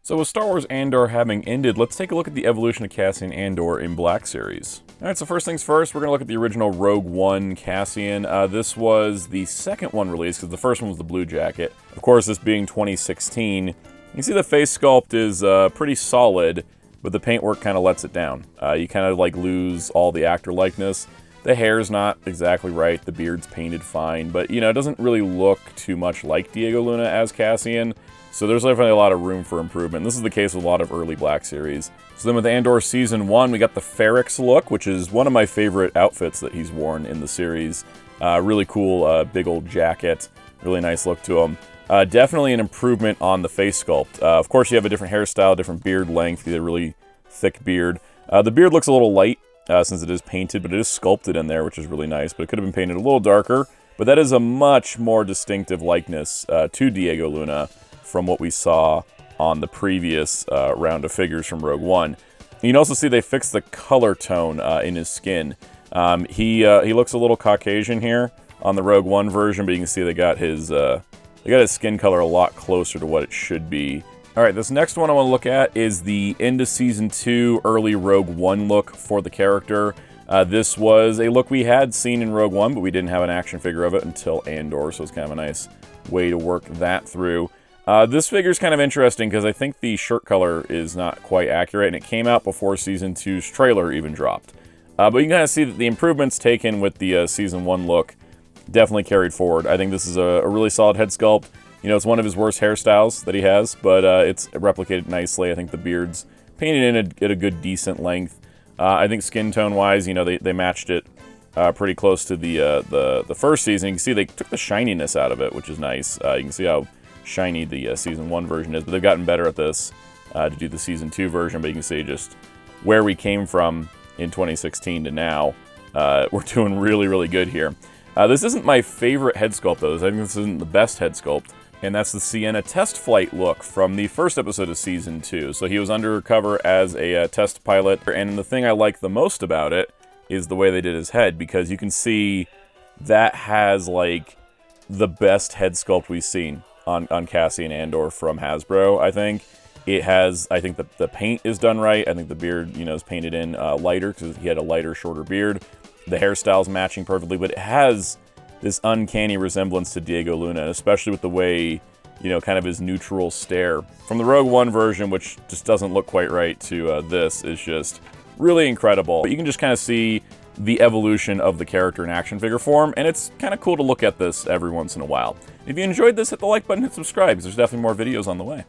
So with Star Wars Andor having ended, let's take a look at the evolution of Cassian Andor in Black Series. Alright, so first things first, we're going to look at the original Rogue One Cassian. This was the second one released, because the first one was the Blue Jacket. Of course, this being 2016. You can see the face sculpt is pretty solid, but the paintwork kind of lets it down. You kind of like lose all the actor likeness. The hair's not exactly right, the beard's painted fine, but you know, it doesn't really look too much like Diego Luna as Cassian. So there's definitely a lot of room for improvement. This is the case with a lot of early Black Series. So then with Andor Season 1, we got the Ferrex look, which is one of my favorite outfits that he's worn in the series. Really cool, big old jacket. Really nice look to him. Definitely an improvement on the face sculpt. Of course, you have a different hairstyle, different beard length. He's a really thick beard. The beard looks a little light since it is painted, but it is sculpted in there, which is really nice. But it could have been painted a little darker. But that is a much more distinctive likeness to Diego Luna from what we saw on the previous round of figures from Rogue One. You can also see they fixed the color tone in his skin. He looks a little Caucasian here on the Rogue One version, but you can see they got his skin color a lot closer to what it should be. Alright, this next one I want to look at is the end of Season 2 early Rogue One look for the character. This was a look we had seen in Rogue One, but we didn't have an action figure of it until Andor, so it's kind of a nice way to work that through. This figure's kind of interesting because I think the shirt color is not quite accurate, and it came out before Season 2's trailer even dropped. But you can kind of see that the improvements taken with the Season 1 look definitely carried forward. I think this is a really solid head sculpt. You know, it's one of his worst hairstyles that he has, but it's replicated nicely. I think the beard's painted in at a good, decent length. I think skin tone-wise, you know, they matched it pretty close to the first season. You can see they took the shininess out of it, which is nice. You can see how shiny the Season 1 version is, but they've gotten better at this to do the Season 2 version, but you can see just where we came from in 2016 to now. We're doing really, really good here. This isn't my favorite head sculpt, though. I think this isn't the best head sculpt, and that's the Sienna test flight look from the first episode of Season 2. So he was undercover as a test pilot, and the thing I like the most about it is the way they did his head, because you can see that has, like, the best head sculpt we've seen on Cassian Andor from Hasbro, I think. It has, I think the paint is done right. I think the beard, you know, is painted in lighter because he had a lighter, shorter beard. The hairstyle's matching perfectly, but it has this uncanny resemblance to Diego Luna, especially with the way, you know, kind of his neutral stare. From the Rogue One version, which just doesn't look quite right, to this is just really incredible. But you can just kind of see the evolution of the character in action figure form, and it's kind of cool to look at this every once in a while. If you enjoyed this, hit the like button, hit subscribe, because there's definitely more videos on the way.